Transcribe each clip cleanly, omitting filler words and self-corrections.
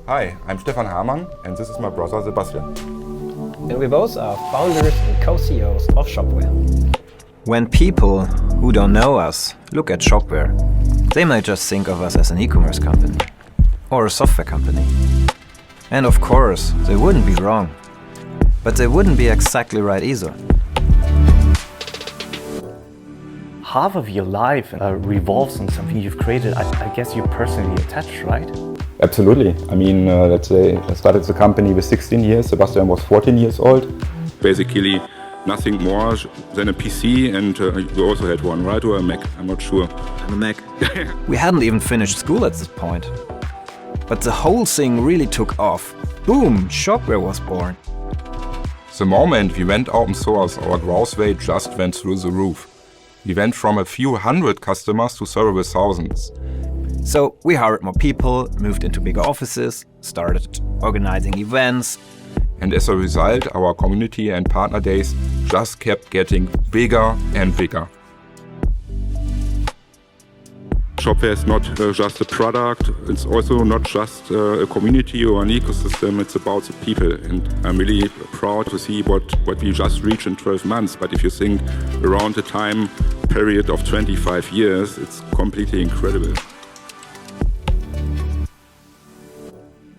Hi, I'm Stefan Hamann, and this is my brother Sebastian. And we both are founders and co-CEOs of Shopware. When people who don't know us look at Shopware, they might just think of us as an e-commerce company or a software company. And of course, they wouldn't be wrong. But they wouldn't be exactly right either. Half of your life revolves on something you've created. I guess you're personally attached, right? Absolutely. I mean, let's say I started the company with 16 years, Sebastian was 14 years old. Basically, nothing more than a PC, and you also had one, right? Or a Mac, I'm not sure. And a Mac. We hadn't even finished school at this point. But the whole thing really took off. Boom, Shopware was born. The moment we went open source, our growth rate just went through the roof. We went from a few hundred customers to several thousands. So we hired more people, moved into bigger offices, started organizing events. And as a result, our community and partner days just kept getting bigger and bigger. Shopware is not just a product, it's also not just a community or an ecosystem, it's about the people. And I'm really proud to see what we just reached in 12 months. But if you think around the time period of 25 years, it's completely incredible.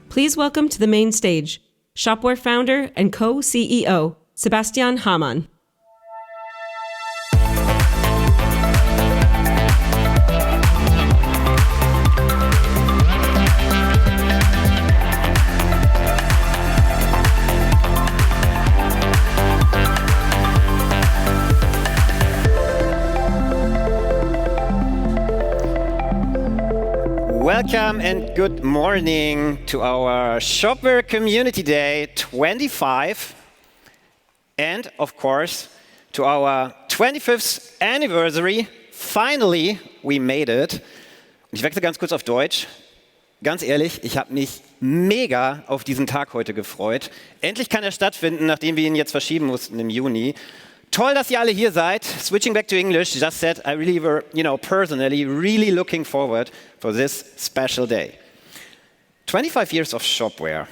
Please welcome to the main stage, Shopware founder and co-CEO, Sebastian Hamann. Welcome and good morning to our Shopware Community Day 25 and of course to our 25th Anniversary. Finally, we made it. Ich wechsle ganz kurz auf Deutsch. Ganz ehrlich, ich habe mich mega auf diesen Tag heute gefreut. Endlich kann er stattfinden, nachdem wir ihn jetzt verschieben mussten im Juni. Toll, dass ihr alle hier seid. Switching back to English, just said I really were, personally really looking forward for this special day. 25 years of Shopware.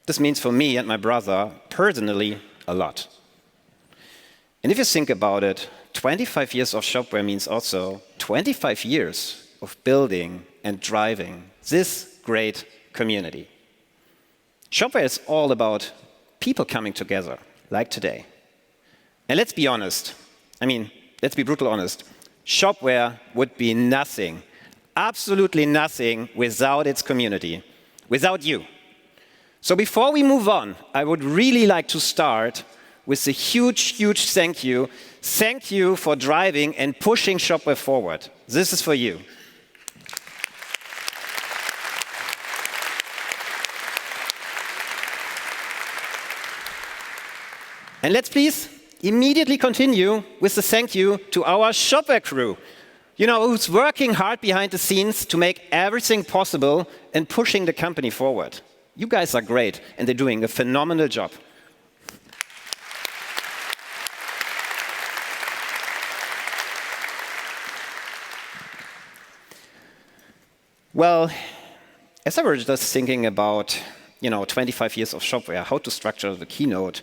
This means for me and my brother, personally, a lot. And if you think about it, 25 years of Shopware means also 25 years of building and driving this great community. Shopware is all about people coming together, like today. And let's be honest, let's be brutal honest. Shopware would be nothing, absolutely nothing without its community, without you. So before we move on, I would really like to start with a huge, huge thank you. Thank you for driving and pushing Shopware forward. This is for you. And let's please immediately continue with the thank you to our Shopware crew, who's working hard behind the scenes to make everything possible and pushing the company forward. You guys are great, and they're doing a phenomenal job. Well, as I was just thinking about, 25 years of Shopware, how to structure the keynote,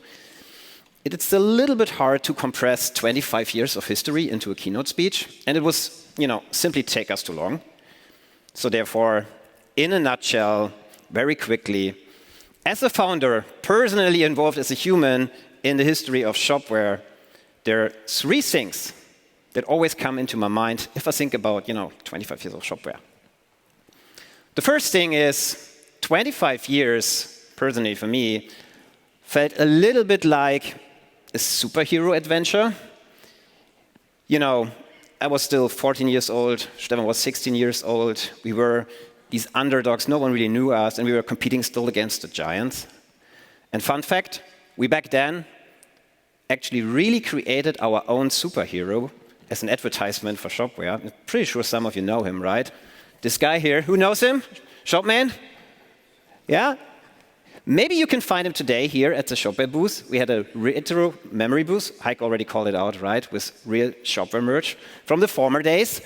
it's a little bit hard to compress 25 years of history into a keynote speech, and it was, simply take us too long. So therefore, in a nutshell, very quickly, as a founder, personally involved as a human in the history of Shopware, there are three things that always come into my mind if I think about, 25 years of Shopware. The first thing is 25 years, personally for me, felt a little bit like a superhero adventure. I was still 14 years old, Stefan was 16 years old. We were these underdogs, no one really knew us, and we were competing still against the giants. And fun fact, we back then actually really created our own superhero as an advertisement for Shopware. I'm pretty sure some of you know him, right? This guy here, who knows him? Shopman? Yeah? Maybe you can find him today here at the Shopware booth. We had a retro memory booth. Heike already called it out, right? With real Shopware merch from the former days.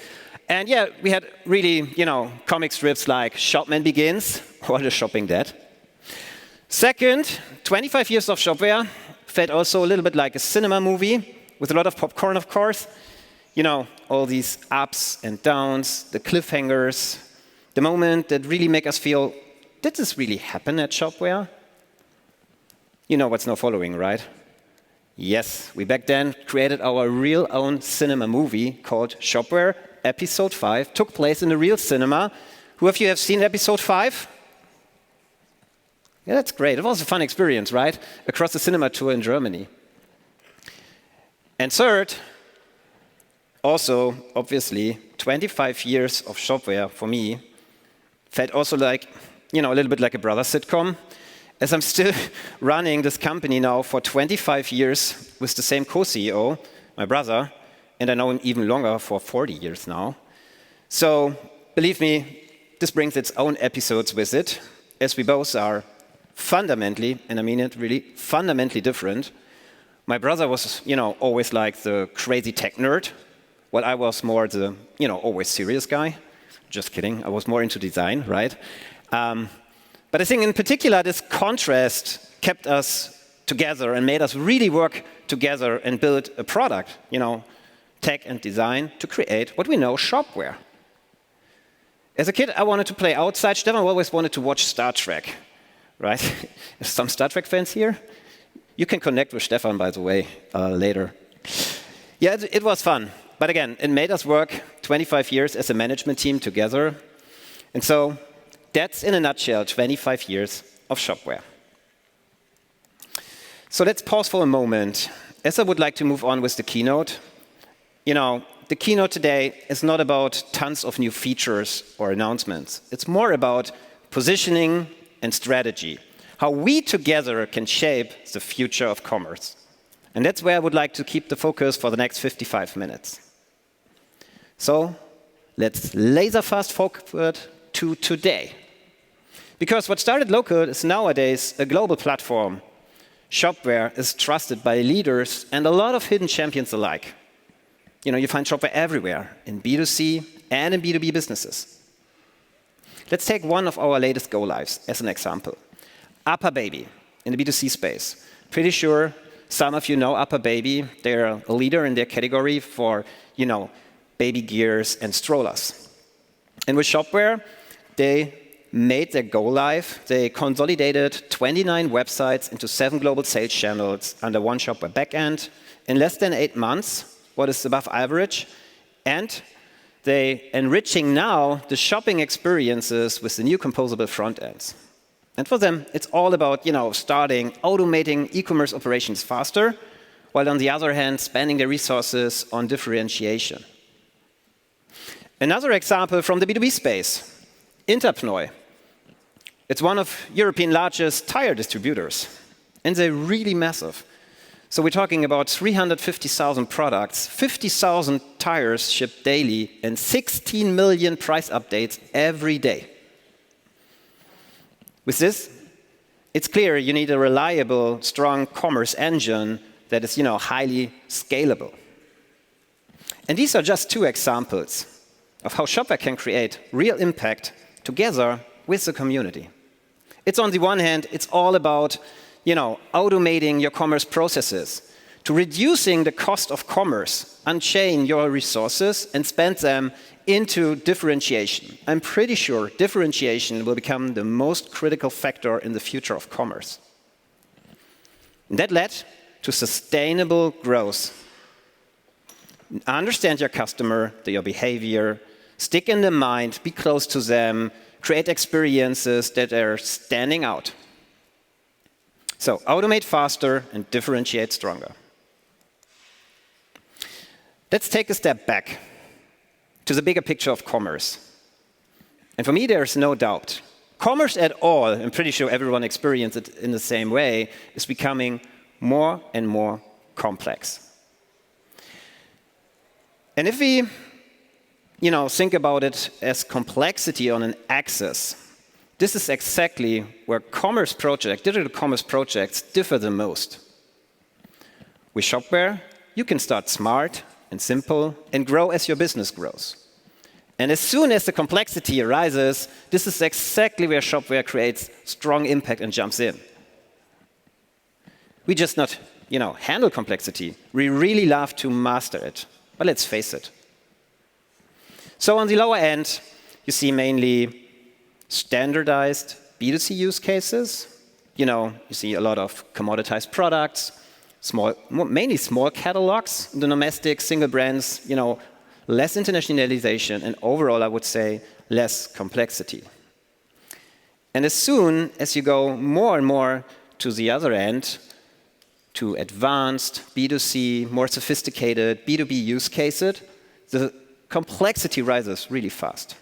And yeah, we had really, comic strips like Shopman Begins or The Shopping Dead. Second, 25 years of Shopware felt also a little bit like a cinema movie with a lot of popcorn, of course. All these ups and downs, the cliffhangers, the moment that really make us feel, did this really happen at Shopware? You know what's now following, right? Yes, we back then created our real own cinema movie called Shopware. Episode 5 took place in a real cinema. Who of you have seen episode 5? Yeah, that's great. It was a fun experience, right? Across the cinema tour in Germany. And third, also, obviously, 25 years of Shopware for me felt also like, a little bit like a brother sitcom, as I'm still running this company now for 25 years with the same co-CEO, my brother, and I know him even longer for 40 years now. So, believe me, this brings its own episodes with it, as we both are fundamentally, and I mean it really, fundamentally different. My brother was, always like the crazy tech nerd, while I was more the, always serious guy. Just kidding, I was more into design, right? But I think in particular, this contrast kept us together and made us really work together and build a product, tech and design, to create what we know, Shopware. As a kid, I wanted to play outside. Stefan always wanted to watch Star Trek, right? Some Star Trek fans here? You can connect with Stefan, by the way, later. Yeah, it was fun. But again, it made us work 25 years as a management team together. And so that's, in a nutshell, 25 years of Shopware. So let's pause for a moment, as I would like to move on with the keynote. The keynote today is not about tons of new features or announcements. It's more about positioning and strategy, how we together can shape the future of commerce. And that's where I would like to keep the focus for the next 55 minutes. So let's laser fast forward to today. Because what started local is nowadays a global platform. Shopware is trusted by leaders and a lot of hidden champions alike. You find Shopware everywhere, in B2C and in B2B businesses. Let's take one of our latest go-lives as an example. Upper Baby in the B2C space. Pretty sure some of you know Upper Baby. They're a leader in their category for, baby gears and strollers. And with Shopware, they made their go-live. They consolidated 29 websites into 7 global sales channels under one Shopware backend in less than 8 months, what is above average. And they enriching now the shopping experiences with the new composable front ends. And for them, it's all about, starting automating e-commerce operations faster, while on the other hand, spending their resources on differentiation. Another example from the B2B space, Interpneu. It's one of Europe's largest tire distributors, and they're really massive. So we're talking about 350,000 products, 50,000 tires shipped daily, and 16 million price updates every day. With this, it's clear you need a reliable, strong commerce engine that is, highly scalable. And these are just 2 examples of how Shopware can create real impact together with the community. It's on the one hand, it's all about, automating your commerce processes, to reducing the cost of commerce, unchain your resources and spend them into differentiation. I'm pretty sure differentiation will become the most critical factor in the future of commerce. And that led to sustainable growth. Understand your customer, your behavior, stick in the mind, be close to them, create experiences that are standing out. So automate faster and differentiate stronger. Let's take a step back to the bigger picture of commerce. And for me, there's no doubt. Commerce at all, I'm pretty sure everyone experienced it in the same way, is becoming more and more complex. And if we think about it as complexity on an axis, this is exactly where digital commerce projects differ the most. With Shopware, you can start smart and simple and grow as your business grows. And as soon as the complexity arises, this is exactly where Shopware creates strong impact and jumps in. We just not, handle complexity. We really love to master it. But let's face it. So on the lower end, you see mainly standardized B2C use cases. You see a lot of commoditized products, mainly small catalogs, the domestic single brands, less internationalization, and overall, I would say, less complexity. And as soon as you go more and more to the other end, to advanced B2C, more sophisticated B2B use cases, the complexity rises really fast.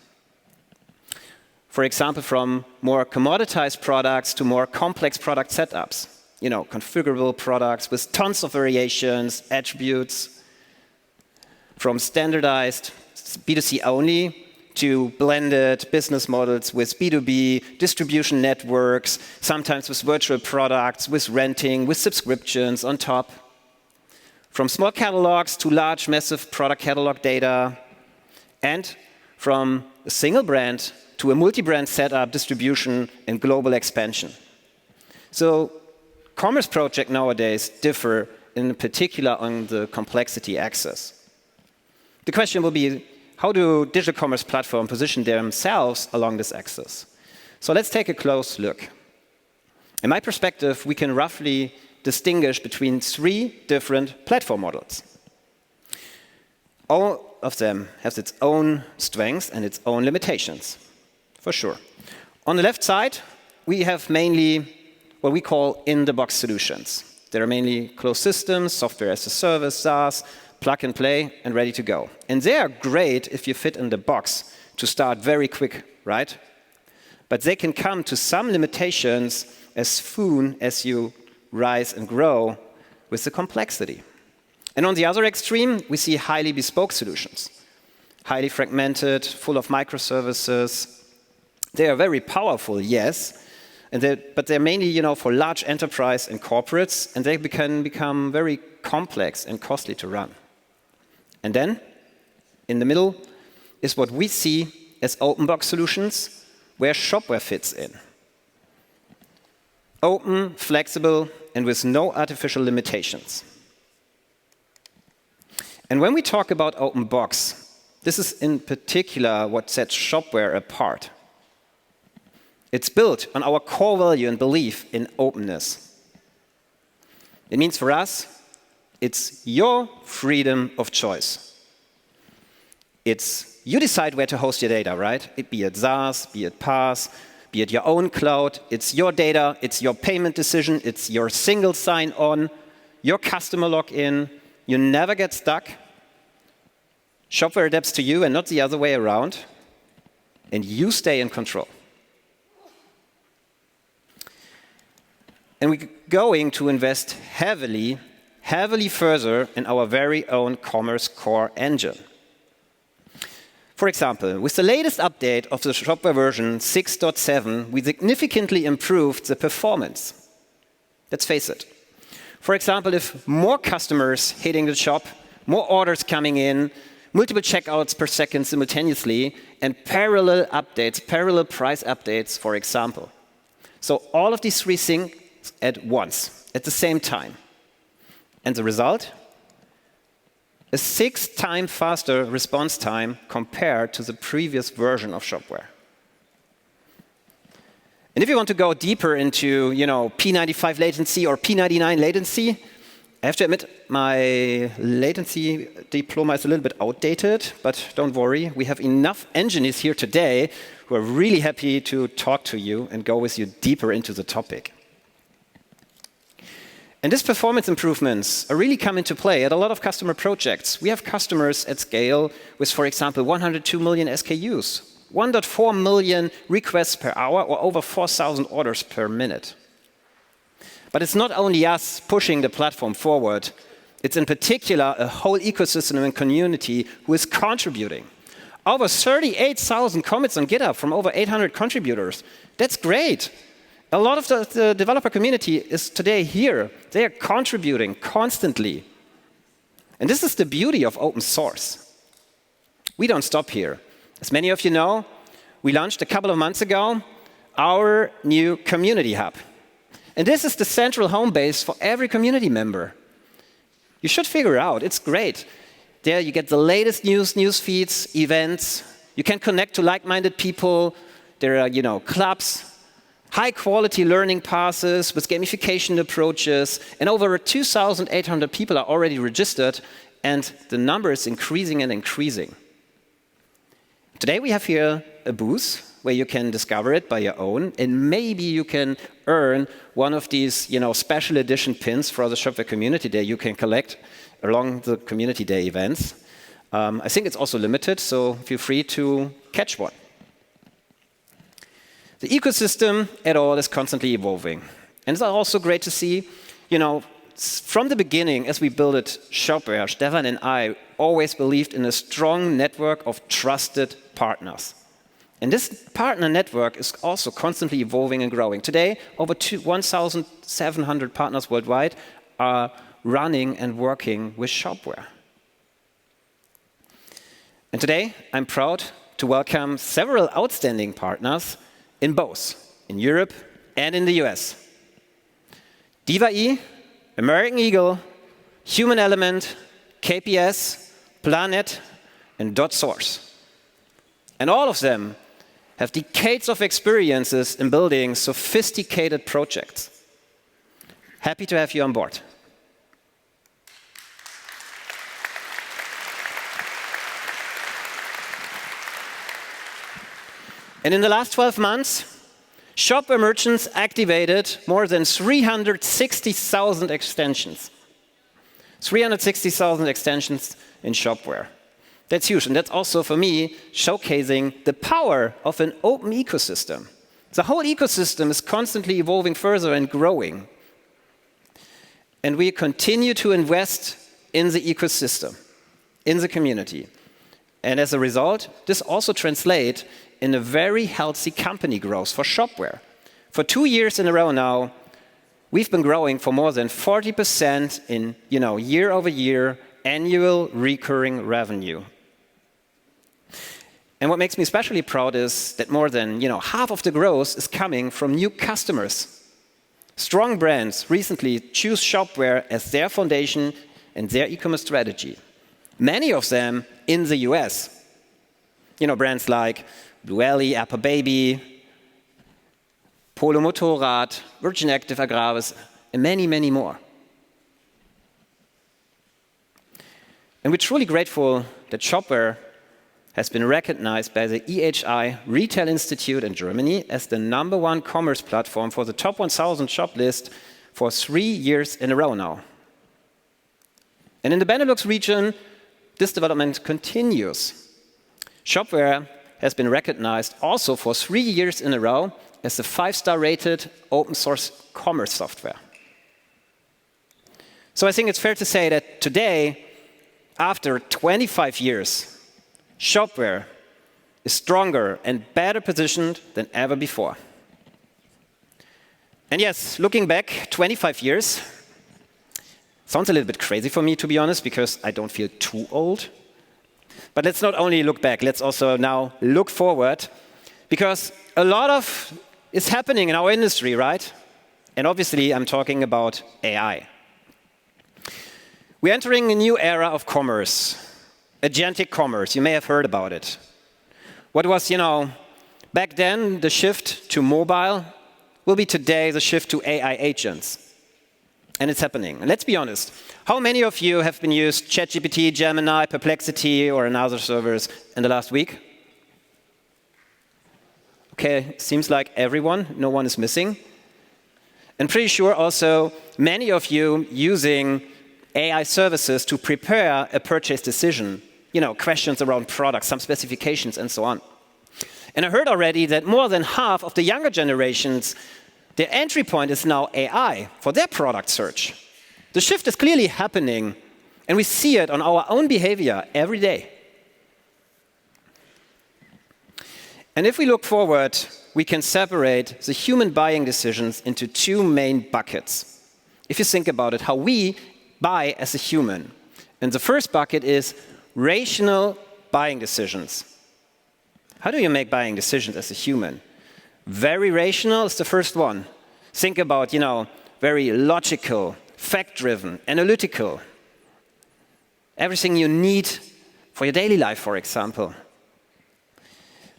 For example, from more commoditized products to more complex product setups, configurable products with tons of variations, attributes, from standardized B2C only to blended business models with B2B, distribution networks, sometimes with virtual products, with renting, with subscriptions on top. From small catalogs to large, massive product catalog data, and from a single brand to a multi-brand setup, distribution, and global expansion. So commerce projects nowadays differ in particular on the complexity axis. The question will be, how do digital commerce platforms position themselves along this axis? So let's take a close look. In my perspective, we can roughly distinguish between 3 different platform models. All of them has its own strengths and its own limitations, for sure. On the left side, we have mainly what we call in-the-box solutions. They are mainly closed systems, software as a service, SaaS, plug and play, and ready to go. And they are great if you fit in the box to start very quick, right? But they can come to some limitations as soon as you rise and grow with the complexity. And on the other extreme, we see highly bespoke solutions, highly fragmented, full of microservices. They are very powerful, yes, but they're mainly, for large enterprise and corporates, and they can become very complex and costly to run. And then, in the middle, is what we see as open box solutions, where Shopware fits in. Open, flexible, and with no artificial limitations. And when we talk about open box, this is in particular what sets Shopware apart. It's built on our core value and belief in openness. It means for us, it's your freedom of choice. You decide where to host your data, right? Be it SaaS, be it PaaS, be it your own cloud. It's your data, it's your payment decision, it's your single sign-on, your customer login. You never get stuck. Shopware adapts to you and not the other way around. And you stay in control. And we're going to invest heavily further in our very own commerce core engine. For example, with the latest update of the Shopware version 6.7, we significantly improved the performance. Let's face it. For example, if more customers hitting the shop, more orders coming in, multiple checkouts per second simultaneously, and parallel updates, parallel price updates, for example. So all of these 3 things at once, at the same time. And the result? A 6 times faster response time compared to the previous version of Shopware. And if you want to go deeper into, P95 latency or P99 latency, I have to admit my latency diploma is a little bit outdated, but don't worry, we have enough engineers here today who are really happy to talk to you and go with you deeper into the topic. And these performance improvements are really come into play at a lot of customer projects. We have customers at scale with, for example, 102 million SKUs, 1.4 million requests per hour, or over 4,000 orders per minute. But it's not only us pushing the platform forward. It's in particular a whole ecosystem and community who is contributing. Over 38,000 commits on GitHub from over 800 contributors. That's great. A lot of the developer community is today here. They are contributing constantly. And this is the beauty of open source. We don't stop here. As many of you know, we launched a couple of months ago our new community hub. And this is the central home base for every community member. You should figure it out. It's great. There you get the latest news feeds, events. You can connect to like-minded people. There are, clubs, high-quality learning passes with gamification approaches. And over 2,800 people are already registered, and the number is increasing and increasing. Today we have here a booth where you can discover it by your own, and maybe you can earn one of these, special edition pins for the Shopware Community Day you can collect along the Community Day events. I think it's also limited, so feel free to catch one. The ecosystem at all is constantly evolving, and it's also great to see, from the beginning, as we built it, Shopware, Stefan and I always believed in a strong network of trusted partners. And this partner network is also constantly evolving and growing. Today, over 1,700 partners worldwide are running and working with Shopware. And today, I'm proud to welcome several outstanding partners in both, in Europe and in the US. Diva-E, American Eagle, Human Element, KPS, Planet, and .Source. And all of them have decades of experiences in building sophisticated projects. Happy to have you on board. And in the last 12 months, Shopware merchants activated more than 360,000 extensions. 360,000 extensions in Shopware. That's huge, and that's also, for me, showcasing the power of an open ecosystem. The whole ecosystem is constantly evolving further and growing. And we continue to invest in the ecosystem, in the community. And as a result, this also translates in a very healthy company growth for Shopware. For 2 years in a row now, we've been growing for more than 40% in year-over-year annual recurring revenue. And what makes me especially proud is that more than half of the growth is coming from new customers. Strong brands recently choose Shopware as their foundation and their e-commerce strategy. Many of them in the US. Brands like Blue Alley, Apple Baby, Polo Motorrad, Virgin Active Agraris, and many, many more. And we're truly grateful that Shopware has been recognized by the EHI Retail Institute in Germany as the #1 commerce platform for the top 1,000 shop list for 3 years in a row now. And in the Benelux region, this development continues. Shopware has been recognized also for 3 years in a row as the 5-star rated open source commerce software. So I think it's fair to say that today, after 25 years, Shopware is stronger and better positioned than ever before. And yes, looking back 25 years, sounds a little bit crazy for me, to be honest, because I don't feel too old. But let's not only look back, let's also now look forward, because a lot of is happening in our industry, right? And obviously, I'm talking about AI. We're entering a new era of commerce, Agentic Commerce. You may have heard about it. What was, back then the shift to mobile will be today the shift to AI agents. And it's happening. And let's be honest, how many of you have been used ChatGPT, Gemini, Perplexity, or another servers in the last week? Okay, seems like everyone, no one is missing. And pretty sure also many of you using AI services to prepare a purchase decision, questions around products, some specifications, and so on. And I heard already that more than half of the younger generations, their entry point is now AI for their product search. The shift is clearly happening, and we see it on our own behavior every day. And if we look forward, we can separate the human buying decisions into 2 main buckets. If you think about it, how we buy as a human. And the first bucket is rational buying decisions. How do you make buying decisions as a human? Very rational is the first one. Think about, very logical, fact-driven, analytical. Everything you need for your daily life, for example.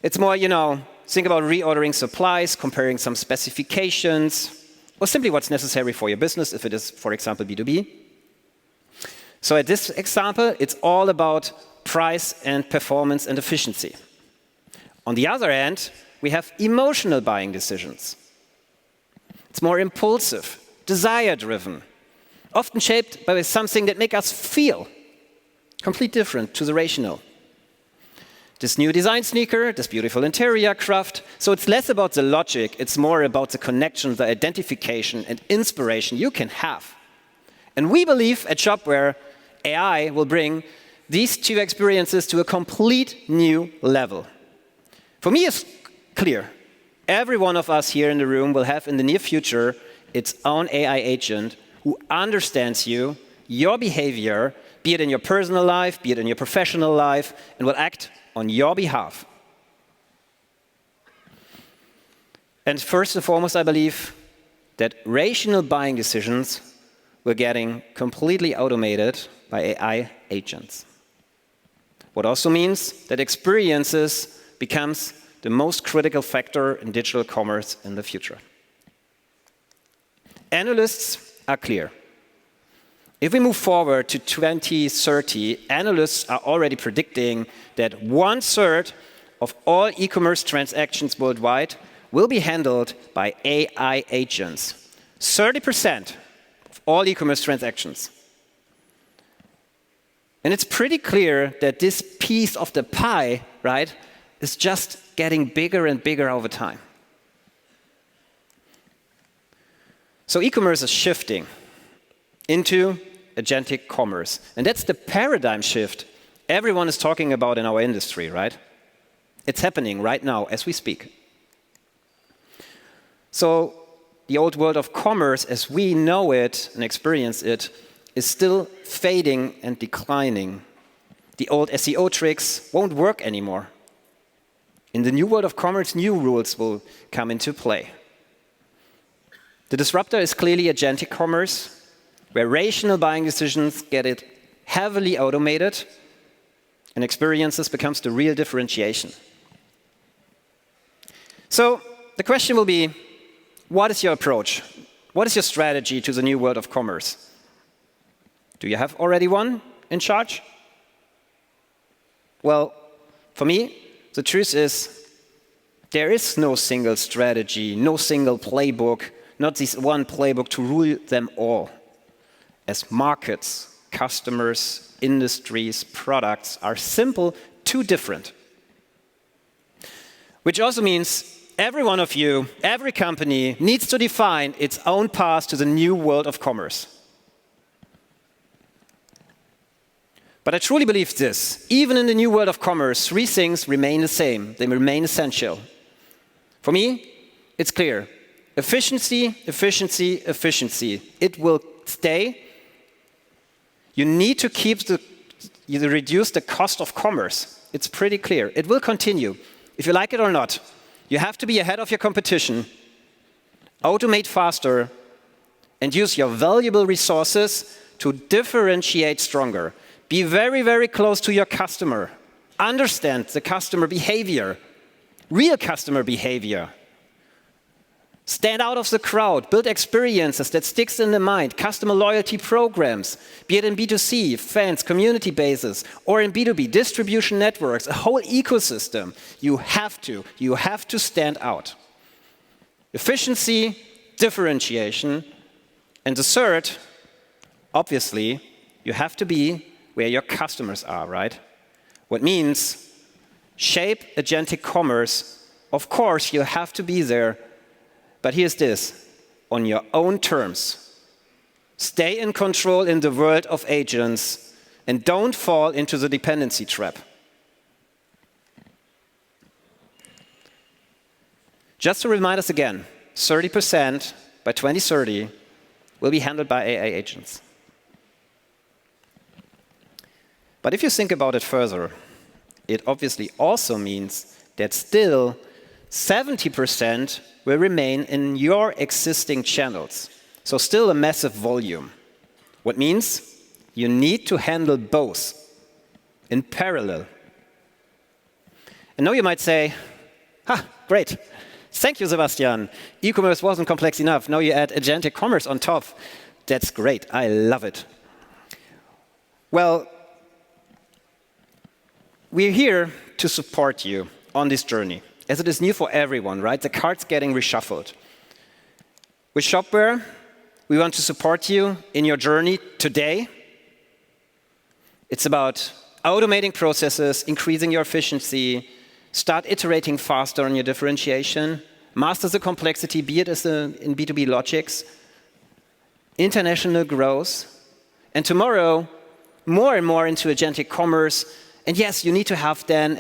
It's more, think about reordering supplies, comparing some specifications, or simply what's necessary for your business, if it is, for example, B2B. So at this example, it's all about price and performance and efficiency. On the other hand, we have emotional buying decisions. It's more impulsive, desire-driven, often shaped by something that makes us feel completely different to the rational. This new design sneaker, this beautiful interior craft. So it's less about the logic, it's more about the connection, the identification and inspiration you can have. And we believe at Shopware, AI will bring these two experiences to a complete new level. For me, it's clear. Every one of us here in the room will have in the near future its own AI agent who understands you, your behavior, be it in your personal life, be it in your professional life, and will act on your behalf. And first and foremost, I believe that rational buying decisions were getting completely automated by AI agents. What also means that experiences becomes the most critical factor in digital commerce in the future. Analysts are clear. If we move forward to 2030, analysts are already predicting that 1/3 of all e-commerce transactions worldwide will be handled by AI agents. 30% of all e-commerce transactions. And it's pretty clear that this piece of the pie, right, is just getting bigger and bigger over time. So e-commerce is shifting into Agentic Commerce. And that's the paradigm shift everyone is talking about in our industry, right? It's happening right now as we speak. So the old world of commerce, as we know it and experience it, is still fading and declining. The old SEO tricks won't work anymore. In the new world of commerce, new rules will come into play. The disruptor is clearly Agentic Commerce, where rational buying decisions get it heavily automated and experiences becomes the real differentiation. So the question will be, what is your approach? What is your strategy to the new world of commerce? Do you have already one in charge? Well, for me, the truth is there is no single strategy, no single playbook, not this one playbook to rule them all. As markets, customers, industries, products are simple, too different. Which also means every one of you, every company needs to define its own path to the new world of commerce. But I truly believe this. Even in the new world of commerce, three things remain the same. They remain essential. For me, it's clear. Efficiency, efficiency, efficiency. It will stay. You need to reduce the cost of commerce. It's pretty clear. It will continue. If you like it or not, you have to be ahead of your competition, automate faster, and use your valuable resources to differentiate stronger. Be very, very close to your customer. Understand the customer behavior, real customer behavior. Stand out of the crowd, build experiences that sticks in the mind, customer loyalty programs, be it in B2C, fans, community bases, or in B2B, distribution networks, a whole ecosystem. You have to stand out. Efficiency, differentiation, and the third, obviously, you have to be where your customers are, right? What means shape agentic commerce. Of course, you have to be there. But here's this, on your own terms. Stay in control in the world of agents and don't fall into the dependency trap. Just to remind us again, 30% by 2030 will be handled by AI agents. But if you think about it further, it obviously also means that still 70% will remain in your existing channels. So still a massive volume. What means you need to handle both in parallel. And now you might say, great. Thank you, Sebastian. E-commerce wasn't complex enough. Now you add agentic commerce on top. That's great. I love it. Well, we're here to support you on this journey, as it is new for everyone, right? The card's getting reshuffled. With Shopware, we want to support you in your journey today. It's about automating processes, increasing your efficiency, start iterating faster on your differentiation, master the complexity, be it in B2B logics, international growth, and tomorrow, more and more into agentic commerce. And yes, you need to have then,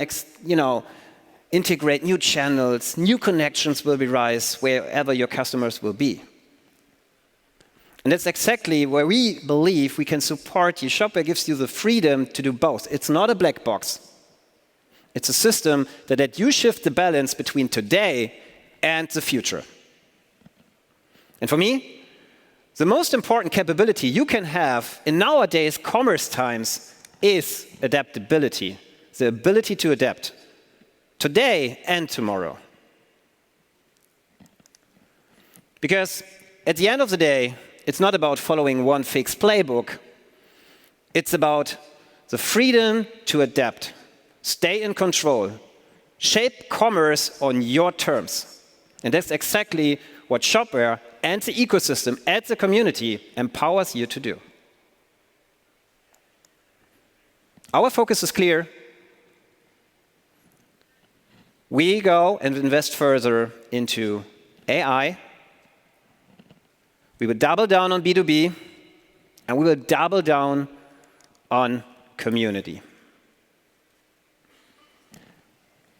integrate new channels, new connections will arise wherever your customers will be. And that's exactly where we believe we can support you. Shopware gives you the freedom to do both. It's not a black box. It's a system that lets you shift the balance between today and the future. And for me, the most important capability you can have in nowadays commerce times is adaptability, the ability to adapt today and tomorrow. Because at the end of the day, it's not about following one fixed playbook. It's about the freedom to adapt, stay in control, shape commerce on your terms. And that's exactly what Shopware and the ecosystem and the community empowers you to do. Our focus is clear. We go and invest further into AI. We will double down on B2B, and we will double down on community.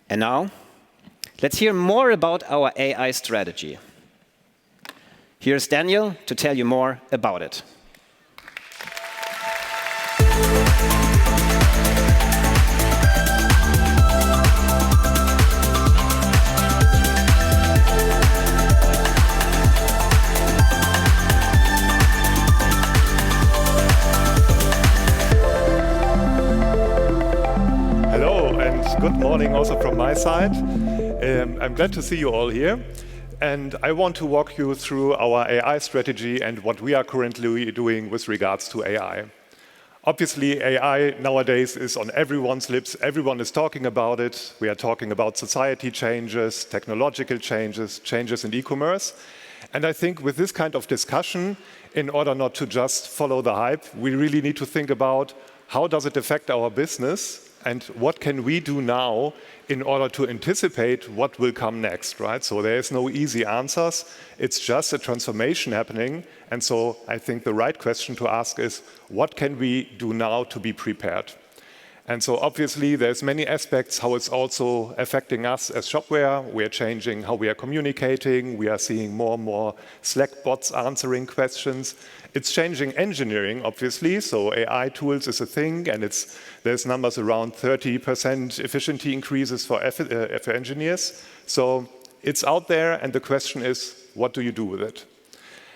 And now, let's hear more about our AI strategy. Here's Daniel to tell you more about it. Good morning also from my side. I'm glad to see you all here. And I want to walk you through our AI strategy and what we are currently doing with regards to AI. Obviously, AI nowadays is on everyone's lips. Everyone is talking about it. We are talking about society changes, technological changes, changes in e-commerce. And I think with this kind of discussion, in order not to just follow the hype, we really need to think about how does it affect our business and what can we do now in order to anticipate what will come next, right? So there is no easy answers. It's just a transformation happening. And so I think the right question to ask is, what can we do now to be prepared? And so obviously there's many aspects how it's also affecting us as Shopware. We are changing how we are communicating. We are seeing more and more Slack bots answering questions. It's changing engineering, obviously. So AI tools is a thing, and there's numbers around 30% efficiency increases for engineers. So it's out there, and the question is, what do you do with it?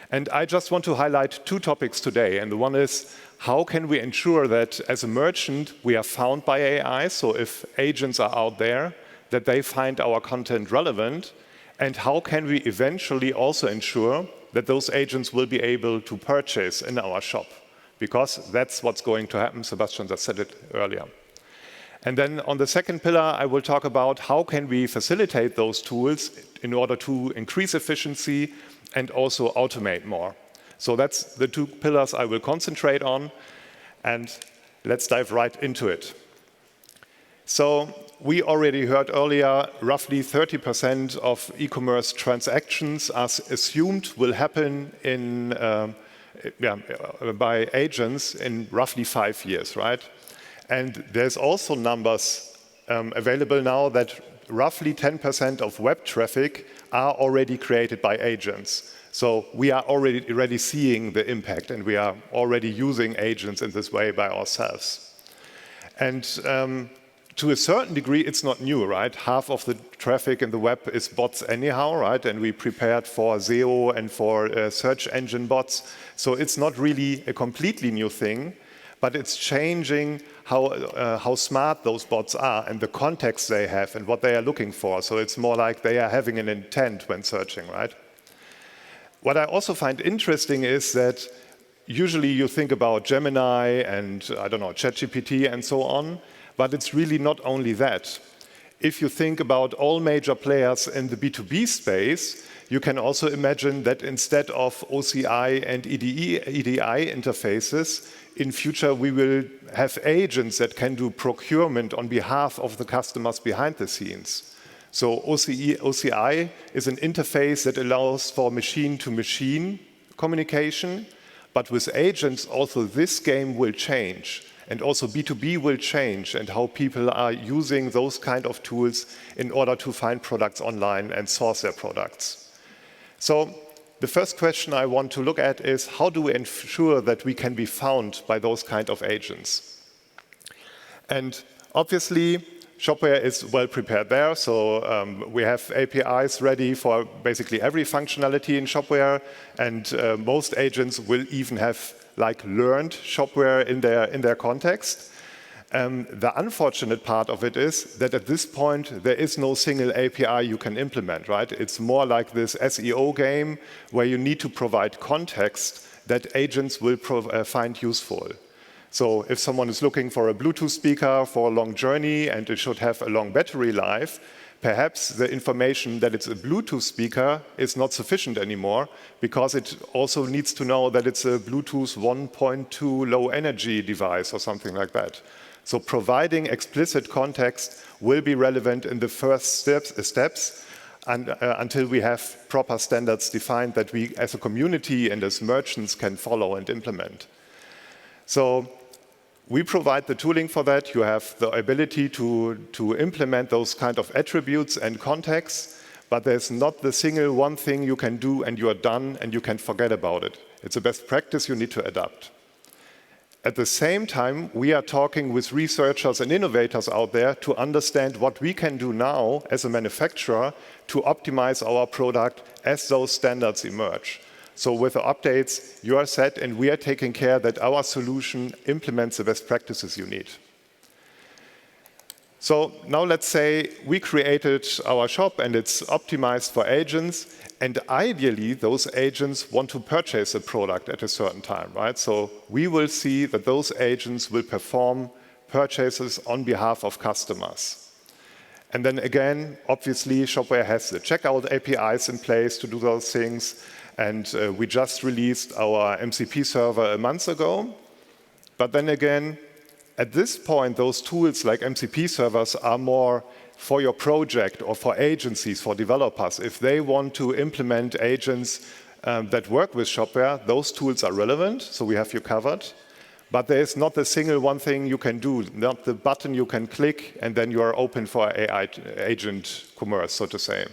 And I just want to highlight two topics today. And the one is, how can we ensure that as a merchant, we are found by AI? So if agents are out there, that they find our content relevant. And how can we eventually also ensure that those agents will be able to purchase in our shop? Because that's what's going to happen. Sebastian just said it earlier. And then on the second pillar, I will talk about how can we facilitate those tools in order to increase efficiency and also automate more. So that's the two pillars I will concentrate on. And let's dive right into it. So we already heard earlier, roughly 30% of e-commerce transactions are assumed will happen by agents in roughly 5 years, right? And there's also numbers available now that roughly 10% of web traffic are already created by agents. So we are already seeing the impact, and we are already using agents in this way by ourselves. And To a certain degree, it's not new, right? Half of the traffic in the web is bots anyhow, right? And we prepared for SEO and for search engine bots. So it's not really a completely new thing, but it's changing how smart those bots are and the context they have and what they are looking for. So it's more like they are having an intent when searching, right? What I also find interesting is that usually you think about Gemini and, I don't know, ChatGPT and so on, but it's really not only that. If you think about all major players in the B2B space, you can also imagine that instead of OCI and EDI interfaces, in future we will have agents that can do procurement on behalf of the customers behind the scenes. So OCI is an interface that allows for machine-to-machine communication, but with agents also this game will change. And also B2B will change and how people are using those kind of tools in order to find products online and source their products. So the first question I want to look at is how do we ensure that we can be found by those kind of agents? And obviously, Shopware is well prepared there. So we have APIs ready for basically every functionality in Shopware. And most agents will even have like learned Shopware in their context. The unfortunate part of it is that at this point, there is no single API you can implement, right? It's more like this SEO game where you need to provide context that agents will find useful. So if someone is looking for a Bluetooth speaker for a long journey and it should have a long battery life, perhaps the information that it's a Bluetooth speaker is not sufficient anymore because it also needs to know that it's a Bluetooth 1.2 low energy device or something like that. So providing explicit context will be relevant in the first steps and, until we have proper standards defined that we as a community and as merchants can follow and implement. So we provide the tooling for that. You have the ability to implement those kind of attributes and contexts, but there's not the single one thing you can do and you are done and you can forget about it. It's a best practice you need to adapt. At the same time, we are talking with researchers and innovators out there to understand what we can do now as a manufacturer to optimize our product as those standards emerge. So with the updates, you are set and we are taking care that our solution implements the best practices you need. So now let's say we created our shop and it's optimized for agents, and ideally those agents want to purchase a product at a certain time, right? So we will see that those agents will perform purchases on behalf of customers. And then again, obviously Shopware has the checkout APIs in place to do those things. And we just released our MCP server a month ago. But then again, at this point, those tools like MCP servers are more for your project or for agencies, for developers. If they want to implement agents that work with Shopware, those tools are relevant, so we have you covered. But there is not a single one thing you can do, not the button you can click, and then you are open for AI agent commerce, so to say.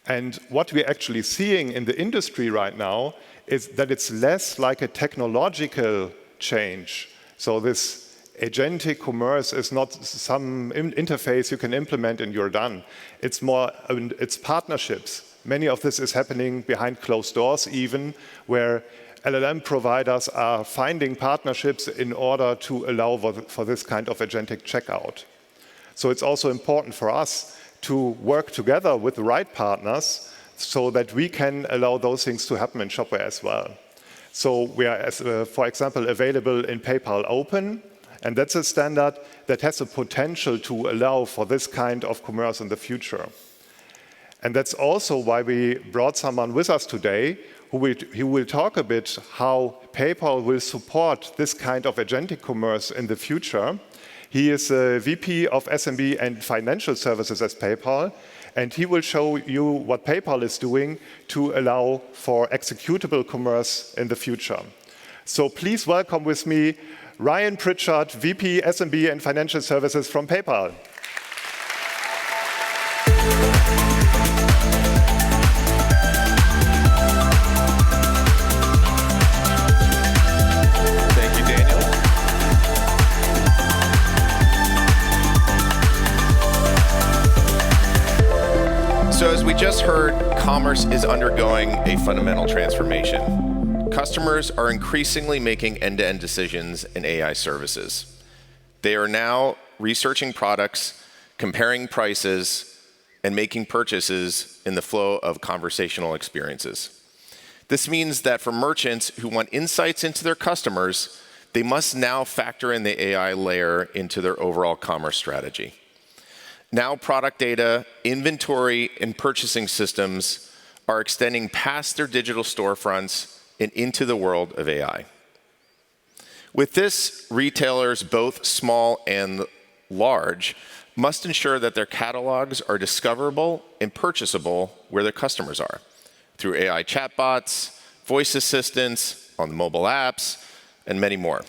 And what we're actually seeing in the industry right now is that it's less like a technological change. So this agentic commerce is not some interface you can implement and you're done. It's more, it's partnerships. Many of this is happening behind closed doors even, where LLM providers are finding partnerships in order to allow for this kind of agentic checkout. So it's also important for us to work together with the right partners so that we can allow those things to happen in Shopware as well. So we are, for example, available in PayPal Open, and that's a standard that has the potential to allow for this kind of commerce in the future. And that's also why we brought someone with us today who will talk a bit how PayPal will support this kind of agentic commerce in the future. He is a VP of SMB and Financial Services at PayPal, and he will show you what PayPal is doing to allow for executable commerce in the future. So please welcome with me Ryan Pritchard, VP SMB and Financial Services from PayPal. commerce is undergoing a fundamental transformation. Customers are increasingly making end-to-end decisions in AI services. They are now researching products, comparing prices, and making purchases in the flow of conversational experiences. This means that for merchants who want insights into their customers, they must now factor in the AI layer into their overall commerce strategy. Now product data, inventory, and purchasing systems are extending past their digital storefronts and into the world of AI. With this, retailers, both small and large, must ensure that their catalogs are discoverable and purchasable where their customers are, through AI chatbots, voice assistants, on the mobile apps, and many more.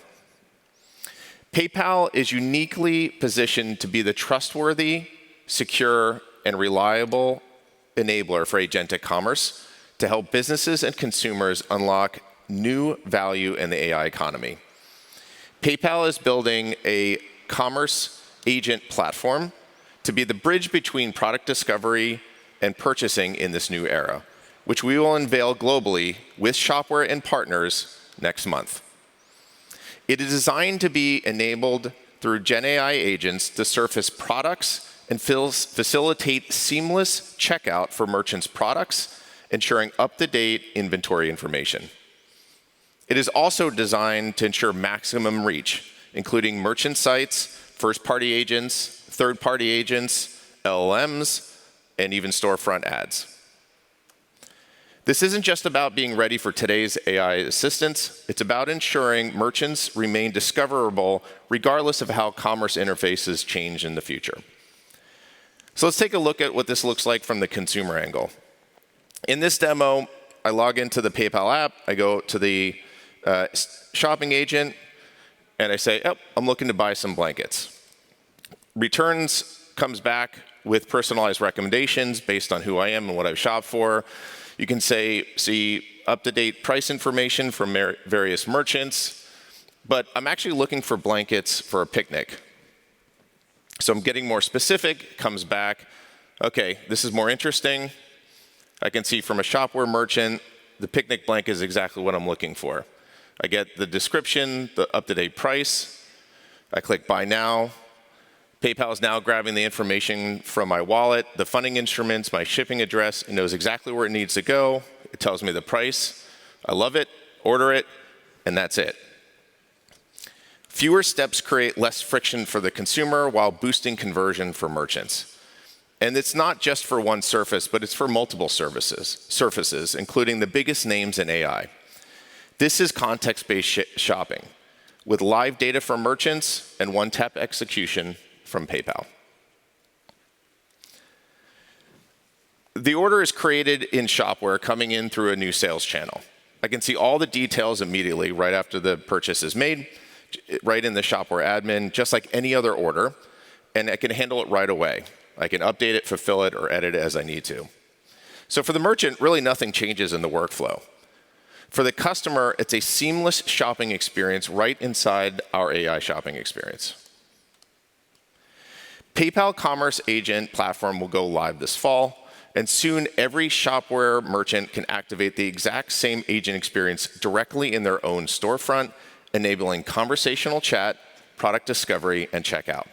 PayPal is uniquely positioned to be the trustworthy, secure, and reliable enabler for agentic commerce to help businesses and consumers unlock new value in the AI economy. PayPal is building a commerce agent platform to be the bridge between product discovery and purchasing in this new era, which we will unveil globally with Shopware and partners next month. It is designed to be enabled through GenAI agents to surface products and facilitate seamless checkout for merchants' products, ensuring up-to-date inventory information. It is also designed to ensure maximum reach, including merchant sites, first-party agents, third-party agents, LLMs, and even storefront ads. This isn't just about being ready for today's AI assistants. It's about ensuring merchants remain discoverable regardless of how commerce interfaces change in the future. So let's take a look at what this looks like from the consumer angle. In this demo, I log into the PayPal app. I go to the shopping agent, and I say, oh, I'm looking to buy some blankets. Returns comes back with personalized recommendations based on who I am and what I've shopped for. You can see up-to-date price information from various merchants, but I'm actually looking for blankets for a picnic. So I'm getting more specific, comes back, okay, this is more interesting. I can see from a Shopware merchant, the picnic blanket is exactly what I'm looking for. I get the description, the up-to-date price. I click Buy Now. PayPal is now grabbing the information from my wallet, the funding instruments, my shipping address. It knows exactly where it needs to go. It tells me the price. I love it, order it, and that's it. Fewer steps create less friction for the consumer while boosting conversion for merchants. And it's not just for one surface, but it's for multiple surfaces, including the biggest names in AI. This is context-based shopping with live data from merchants and one-tap execution from PayPal. The order is created in Shopware coming in through a new sales channel. I can see all the details immediately right after the purchase is made, right in the Shopware admin, just like any other order, and I can handle it right away. I can update it, fulfill it, or edit it as I need to. So for the merchant, really nothing changes in the workflow. For the customer, it's a seamless shopping experience right inside our AI shopping experience. PayPal Commerce Agent platform will go live this fall, and soon every Shopware merchant can activate the exact same agent experience directly in their own storefront, enabling conversational chat, product discovery, and checkout.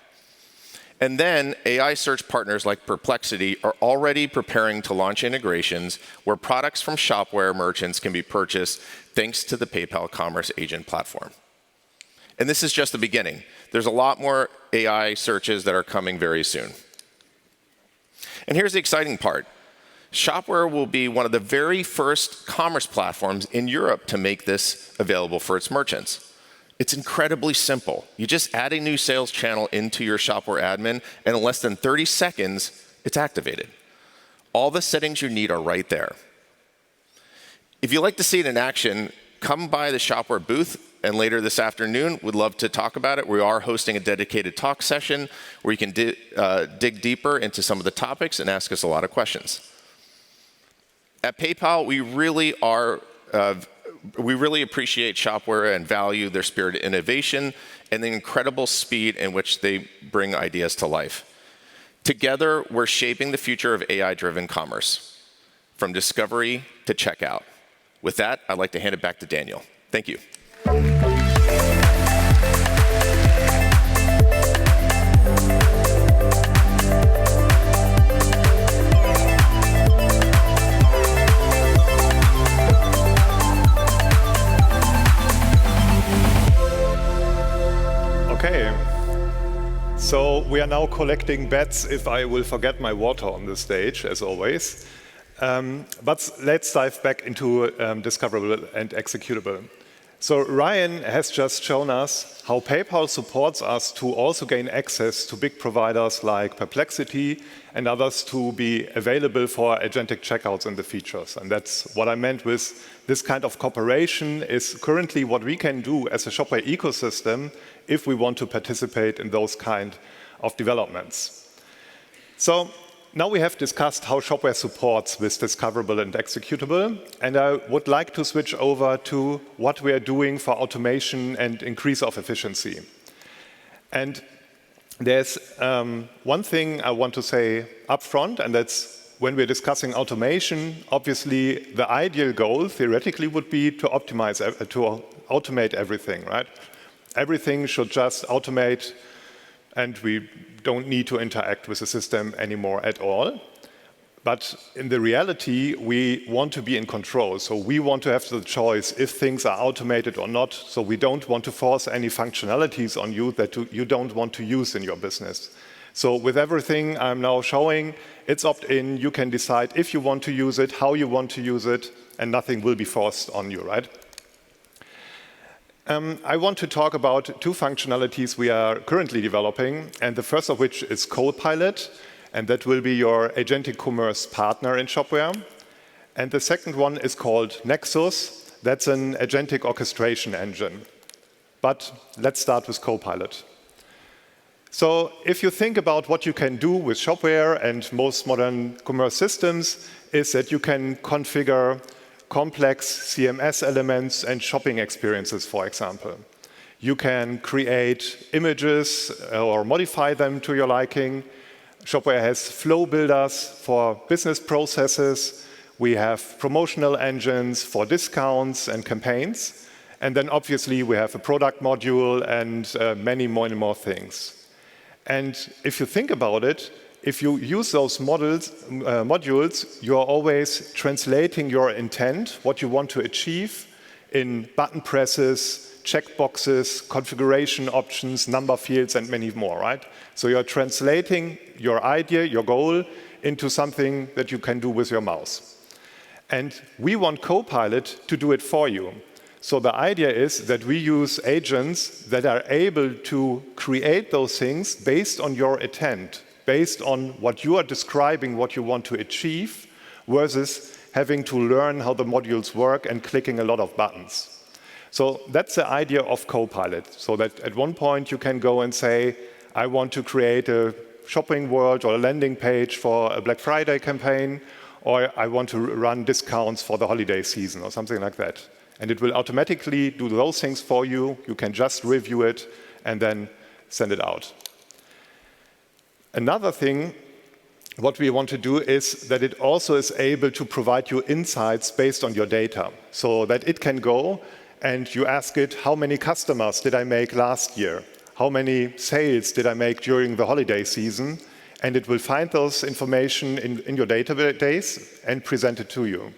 And then AI search partners like Perplexity are already preparing to launch integrations where products from Shopware merchants can be purchased thanks to the PayPal Commerce Agent platform. And this is just the beginning. There's a lot more AI searches that are coming very soon. And here's the exciting part. Shopware will be one of the very first commerce platforms in Europe to make this available for its merchants. It's incredibly simple. You just add a new sales channel into your Shopware admin, and in less than 30 seconds, it's activated. All the settings you need are right there. If you'd like to see it in action, come by the Shopware booth, and later this afternoon, we'd love to talk about it. We are hosting a dedicated talk session where you can dig deeper into some of the topics and ask us a lot of questions. At PayPal, we really appreciate Shopware and value their spirit of innovation and the incredible speed in which they bring ideas to life. Together, we're shaping the future of AI-driven commerce. from discovery to checkout. With that, I'd like to hand it back to Daniel. Thank you. Okay, so we are now collecting bets if I will forget my water on the stage, as always. But let's dive back into discoverable and executable. So Ryan has just shown us how PayPal supports us to also gain access to big providers like Perplexity and others to be available for agentic checkouts in the features. And that's what I meant with this kind of cooperation is currently what we can do as a Shopware ecosystem if we want to participate in those kind of developments. So now we have discussed how Shopware supports with discoverable and executable, and I would like to switch over to what we are doing for automation and increase of efficiency. And there's one thing I want to say up front, and that's when we're discussing automation, obviously the ideal goal theoretically would be to automate everything, right? Everything should just automate and we don't need to interact with the system anymore at all. But in the reality, we want to be in control. So we want to have the choice if things are automated or not. So we don't want to force any functionalities on you that you don't want to use in your business. So with everything I'm now showing, it's opt-in. You can decide if you want to use it, how you want to use it, and nothing will be forced on you, right? I want to talk about two functionalities we are currently developing, and the first of which is Copilot, and that will be your Agentic Commerce partner in Shopware. And the second one is called Nexus. That's an agentic orchestration engine. But let's start with Copilot. So if you think about what you can do with Shopware and most modern commerce systems, is that you can configure complex CMS elements and shopping experiences, for example. You can create images or modify them to your liking. Shopware has flow builders for business processes. We have promotional engines for discounts and campaigns. And then obviously we have a product module and many more things. And if you think about it, if you use those modules, you are always translating your intent, what you want to achieve, in button presses, checkboxes, configuration options, number fields, and many more, right? So you're translating your idea, your goal, into something that you can do with your mouse. And we want Copilot to do it for you. So the idea is that we use agents that are able to create those things based on your intent, based on what you are describing, what you want to achieve, versus having to learn how the modules work and clicking a lot of buttons. So that's the idea of Copilot, so that at one point you can go and say, I want to create a shopping world or a landing page for a Black Friday campaign, or I want to run discounts for the holiday season or something like that. And it will automatically do those things for you. You can just review it and then send it out. Another thing, what we want to do is that it also is able to provide you insights based on your data, so that it can go and you ask it, how many customers did I make last year? How many sales did I make during the holiday season? And it will find those information in your database and present it to you.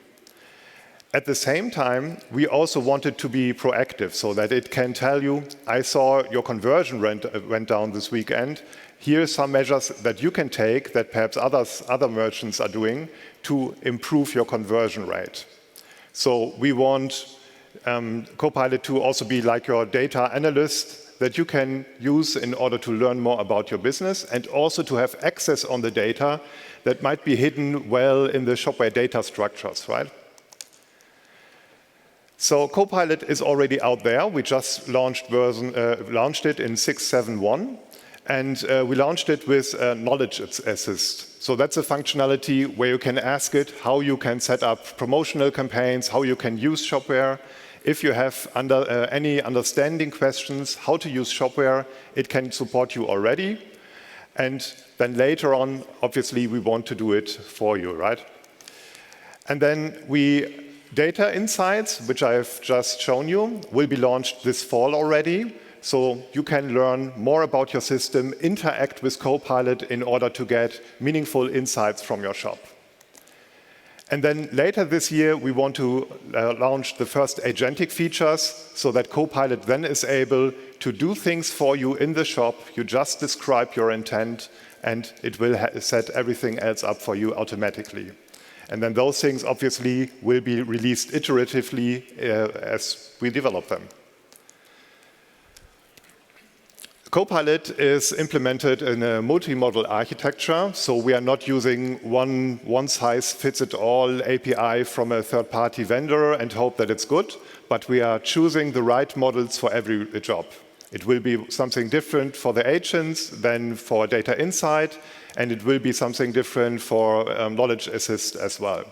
At the same time, we also want it to be proactive, so that it can tell you, I saw your conversion went down this weekend. Here are some measures that you can take that perhaps other merchants are doing to improve your conversion rate. So we want Copilot to also be like your data analyst that you can use in order to learn more about your business, and also to have access on the data that might be hidden well in the Shopware data structures, right? So Copilot is already out there. We just launched it in 6.7.1, and we launched it with Knowledge Assist. So that's a functionality where you can ask it how you can set up promotional campaigns, how you can use Shopware. If you have any understanding questions, how to use Shopware, it can support you already. And then later on, obviously, we want to do it for you, right? And then data insights, which I've just shown you, will be launched this fall already. So you can learn more about your system, interact with Copilot in order to get meaningful insights from your shop. And then later this year, we want to launch the first agentic features so that Copilot then is able to do things for you in the shop. You just describe your intent, and it will set everything else up for you automatically. And then those things obviously will be released iteratively as we develop them. Copilot is implemented in a multi-model architecture, so we are not using one-size-fits-it-all API from a third-party vendor and hope that it's good, but we are choosing the right models for every job. It will be something different for the agents than for data insight, and it will be something different for knowledge assist as well.